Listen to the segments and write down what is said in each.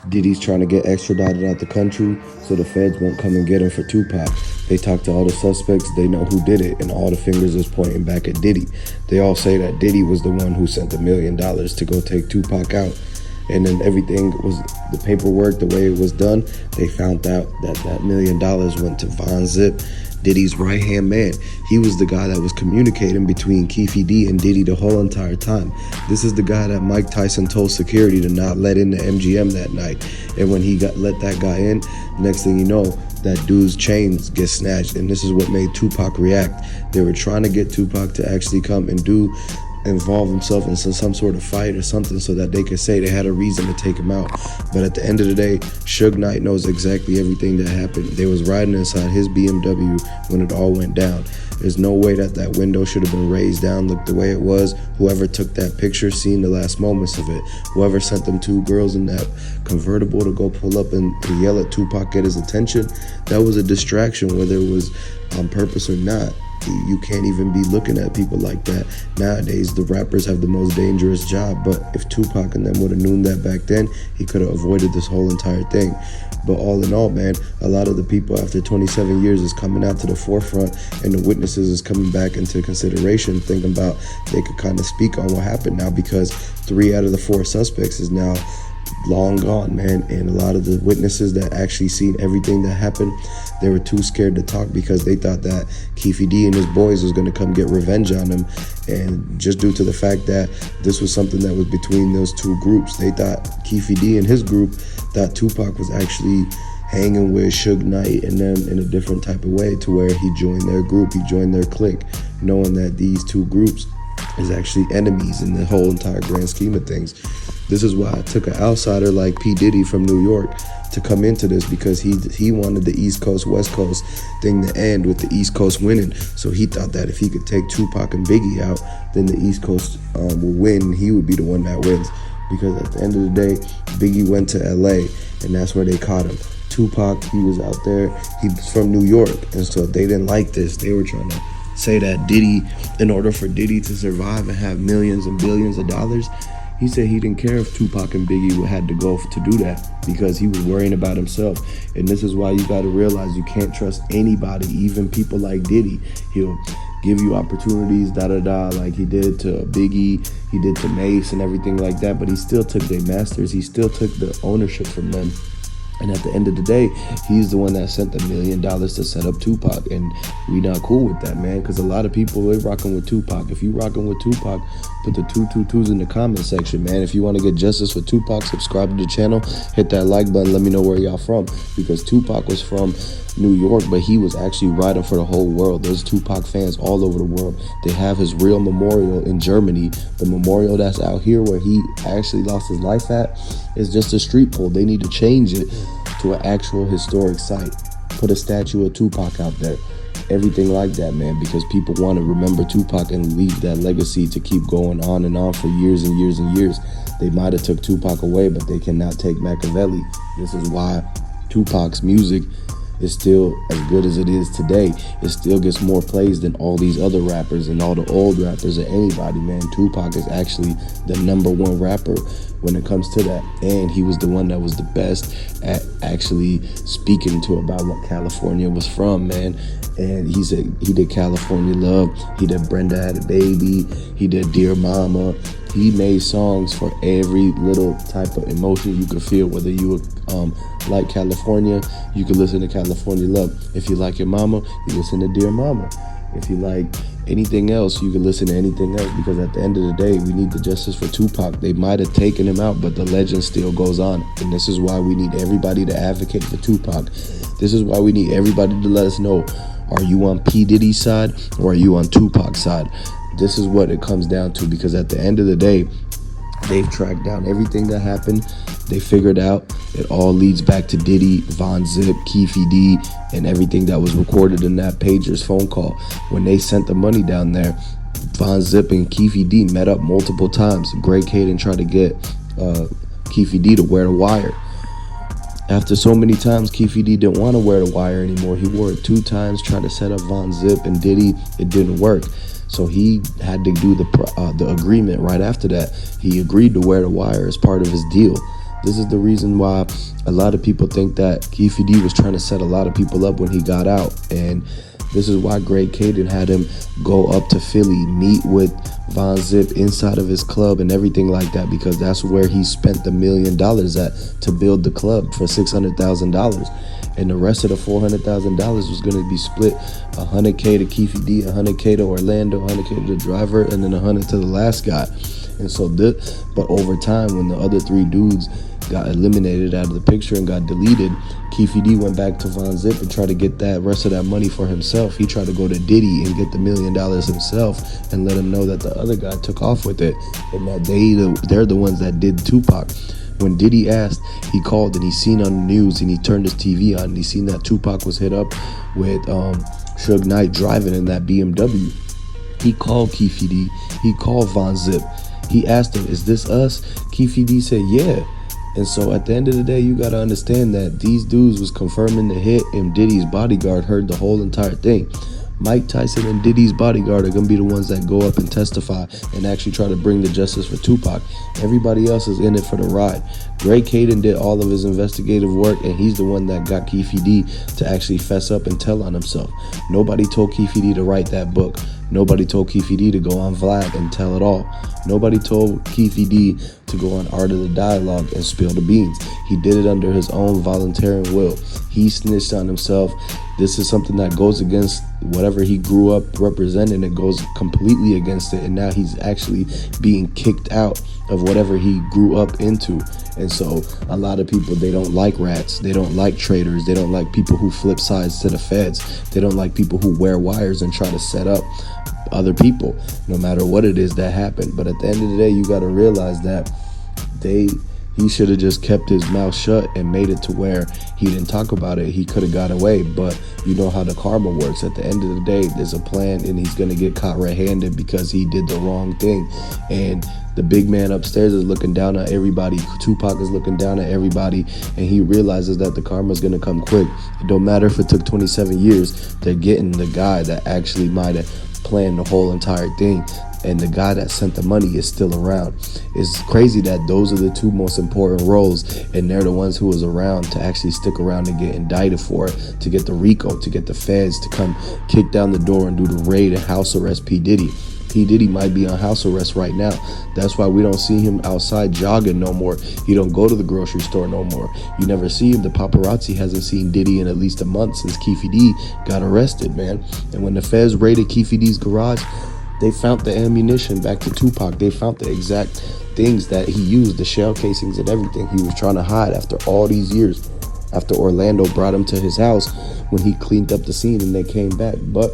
Diddy's trying to get extradited out the country so the feds won't come and get him for Tupac. They talked to all the suspects, they know who did it, and all the fingers is pointing back at Diddy. They all say that Diddy was the one who sent $1 million to go take Tupac out. And then everything was, the paperwork, the way it was done, they found out that $1 million went to Von Zip, Diddy's right-hand man. He was the guy that was communicating between Keefe D and Diddy the whole entire time. This is the guy that Mike Tyson told security to not let in the MGM that night. And when he let that guy in, next thing you know, that dude's chains get snatched. And this is what made Tupac react. They were trying to get Tupac to actually come and involve himself in some sort of fight or something so that they could say they had a reason to take him out. But at the end of the day, Sugeknight knows exactly everything that happened. They was riding inside his BMW when it all went down. There's no way that window should have been raised down, look the way it was. Whoever took that picture seen the last moments of it. Whoever sent them two girls in that convertible to go pull up and yell at Tupac, get his attention, that was a distraction, whether it was on purpose or not. You can't even be looking at people like that. Nowadays, the rappers have the most dangerous job, but if Tupac and them would have known that back then, he could have avoided this whole entire thing. But all in all, man, a lot of the people after 27 years is coming out to the forefront, and the witnesses is coming back into consideration, thinking about they could kind of speak on what happened now, because 3 out of the 4 suspects is now long gone, man. And a lot of the witnesses that actually seen everything that happened, they were too scared to talk because they thought that Keefe D and his boys was going to come get revenge on them. And just due to the fact that this was something that was between those two groups, they thought Keefe D and his group thought Tupac was actually hanging with Suge Knight and them in a different type of way, to where he joined their group, he joined their clique, knowing that these two groups is actually enemies in the whole entire grand scheme of things. This is why I took an outsider like P. Diddy from New York to come into this, because he wanted the East Coast, West Coast thing to end with the East Coast winning. So he thought that if he could take Tupac and Biggie out, then the East Coast will win. He would be the one that wins. Because at the end of the day, Biggie went to LA, and that's where they caught him. Tupac, he was out there. He was from New York, and so they didn't like this. They were trying to say that Diddy, in order for Diddy to survive and have millions and billions of dollars, he said he didn't care if Tupac and Biggie had to go to do that, because he was worrying about himself. And this is why you got to realize you can't trust anybody, even people like Diddy. He'll give you opportunities, like he did to Biggie, he did to Mace and everything like that, but he still took their masters. He still took the ownership from them. And at the end of the day, he's the one that sent $1 million to set up Tupac. And we not cool with that, man, because a lot of people, they're rocking with Tupac. If you rocking with Tupac, put the 222s in the comment section, man. If you want to get justice for Tupac, subscribe to the channel, hit that like button, let me know where y'all from. Because Tupac was from New York, but he was actually riding for the whole world. There's Tupac fans all over the world. They have his real memorial in Germany. The memorial that's out here where he actually lost his life at is just a street pole. They need to change it to an actual historic site. Put a statue of Tupac out there. Everything like that, man, because people want to remember Tupac and leave that legacy to keep going on and on for years and years and years. They might have took Tupac away, but they cannot take Machiavelli. This is why Tupac's music is still as good as it is today. It still gets more plays than all these other rappers and all the old rappers or anybody, man. Tupac is actually the #1 rapper when it comes to that, and he was the one that was the best at actually speaking to about what California was from, man. And he said he did California Love, he did Brenda Had a Baby, he did Dear Mama. He made songs for every little type of emotion you could feel. Whether you like California, you could listen to California Love. If you like your mama, you listen to Dear Mama. If you like anything else, you can listen to anything else, because at the end of the day, we need the justice for Tupac. They might have taken him out, but the legend still goes on. And this is why we need everybody to advocate for Tupac. This is why we need everybody to let us know, are you on P. Diddy's side or are you on Tupac's side? This is what it comes down to, because at the end of the day, they've tracked down everything that happened. They figured out it all leads back to Diddy, Von Zip, Keefe D, and everything that was recorded in that pager's phone call. When they sent the money down there, Von Zip and Keefe D met up multiple times. Greg Caden tried to get Keefe D to wear the wire. After so many times, Keefe D didn't want to wear the wire anymore. He wore it 2 times, tried to set up Von Zip and Diddy. It didn't work. So he had to do the agreement right after that. He agreed to wear the wire as part of his deal. This is the reason why a lot of people think that Keefe D was trying to set a lot of people up when he got out. And this is why Greg Caden had him go up to Philly, meet with Von Zip inside of his club and everything like that, because that's where he spent the $1 million at to build the club for $600,000. And the rest of the $400,000 was going to be split $100K to Keefe D, $100K to Orlando, $100K to the driver, and then $100 to the last guy. And so, but over time, when the other three dudes got eliminated out of the picture and got deleted, Keefe D went back to Von Zip and tried to get that rest of that money for himself. He tried to go to Diddy and get the $1 million himself and let him know that the other guy took off with it and that they're the ones that did Tupac. When Diddy asked, he called and he seen on the news and he turned his TV on and he seen that Tupac was hit up with Sugeknight driving in that BMW. He called Keefe D. He called Von Zip. He asked him, "Is this us?" Keefe D said, "Yeah." And so at the end of the day, you got to understand that these dudes was confirming the hit, and Diddy's bodyguard heard the whole entire thing. Mike Tyson and Diddy's bodyguard are going to be the ones that go up and testify and actually try to bring the justice for Tupac. Everybody else is in it for the ride. Greg Caden did all of his investigative work, and he's the one that got Keefe D to actually fess up and tell on himself. Nobody told Keefe D to write that book. Nobody told Keefe D to go on Vlad and tell it all. Nobody told Keefe D to go on Art of the Dialogue and spill the beans. He did it under his own volunteering will. He snitched on himself. This is something that goes against whatever he grew up representing. It goes completely against it, and now he's actually being kicked out of whatever he grew up into. And so a lot of people, they don't like rats. They don't like traitors. They don't like people who flip sides to the feds. They don't like people who wear wires and try to set up other people, no matter what it is that happened. But at the end of the day, you got to realize that he should have just kept his mouth shut and made it to where he didn't talk about it. He could have got away, but you know how the karma works. At the end of the day, there's a plan, and he's going to get caught red-handed because he did the wrong thing. And the big man upstairs is looking down at everybody. Tupac is looking down at everybody, and he realizes that the karma is going to come quick. It don't matter if it took 27 years. They're getting the guy that actually might have planned the whole entire thing. And the guy that sent the money is still around. It's crazy that those are the two most important roles, and they're the ones who was around to actually stick around and get indicted for it, to get the RICO, to get the feds to come kick down the door and do the raid and house arrest P. Diddy. P. Diddy might be on house arrest right now. That's why we don't see him outside jogging no more. He don't go to the grocery store no more. You never see him. The paparazzi hasn't seen Diddy in at least a month since Keefe D got arrested, man. And when the feds raided Keefe D's garage, they found the ammunition back to Tupac. They found the exact things that he used, the shell casings and everything he was trying to hide after all these years. After Orlando brought him to his house when he cleaned up the scene and they came back. But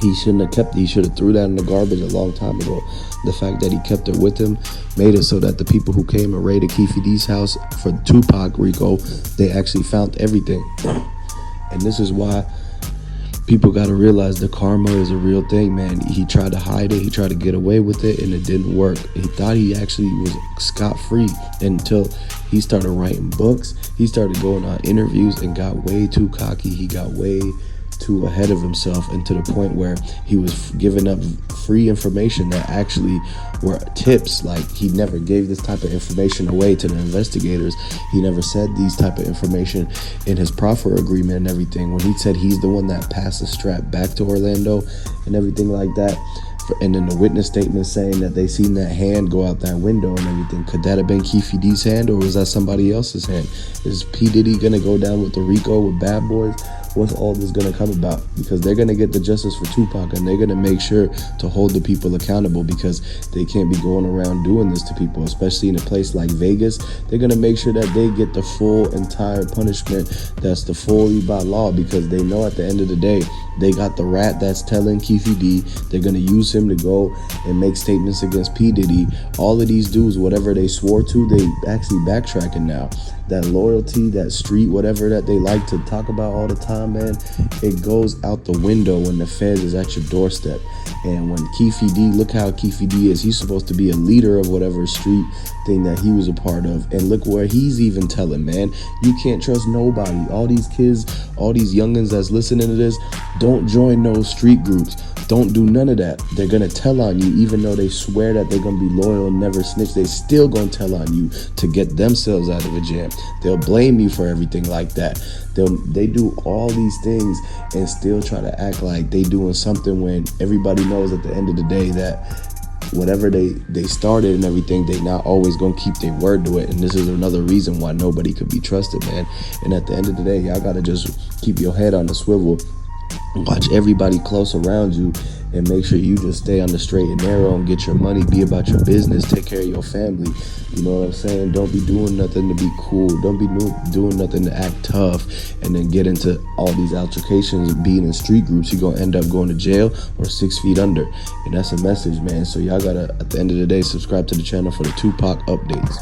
he shouldn't have kept it. He should have threw that in the garbage a long time ago. The fact that he kept it with him made it so that the people who came and raided Keefe D's house for Tupac RICO, they actually found everything. And this is why people got to realize the karma is a real thing, man. He tried to hide it. He tried to get away with it, and it didn't work. He thought he actually was scot-free until he started writing books. He started going on interviews and got way too cocky. He got way too ahead of himself, and to the point where he was giving up free information that actually were tips. Like, he never gave this type of information away to the investigators. He never said these type of information in his proffer agreement and everything. When he said he's the one that passed the strap back to Orlando and everything like that, and then the witness statement saying that they seen that hand go out that window and everything, could that have been Keefe D's hand, or was that somebody else's hand? Is P. Diddy gonna go down with the RICO with Bad Boys? What's all this gonna come about? Because they're gonna get the justice for Tupac, and they're gonna make sure to hold the people accountable, because they can't be going around doing this to people, especially in a place like Vegas. They're gonna make sure that they get the full entire punishment that's the fully by law, because they know at the end of the day they got the rat that's telling Keefe D. They're gonna use him to go and make statements against P. Diddy. All of these dudes, whatever they swore to, they actually backtracking now. That loyalty, that street, whatever that they like to talk about all the time, man, it goes out the window when the feds is at your doorstep. And when Keefe D, look how Keefe D is. He's supposed to be a leader of whatever street thing that he was a part of. And look where he's even telling, man, you can't trust nobody. All these kids, all these youngins that's listening to this, Don't join those street groups. Don't do none of that. They're gonna tell on you, even though they swear that they're gonna be loyal and never snitch. They still gonna tell on you to get themselves out of a jam. They'll blame you for everything like that. They do all these things and still try to act like they doing something when everybody knows at the end of the day that whatever they started and everything, they not always gonna keep their word to it. And this is another reason why nobody could be trusted, man. And at the end of the day, y'all gotta just keep your head on the swivel, watch everybody close around you, and make sure you just stay on the straight and narrow and get your money, be about your business, take care of your family. You know what I'm saying? Don't be doing nothing to be cool. Don't be doing nothing to act tough and then get into all these altercations and being in street groups. You're going to end up going to jail or 6 feet under. And that's a message, man. So y'all got to, at the end of the day, subscribe to the channel for the Tupac updates.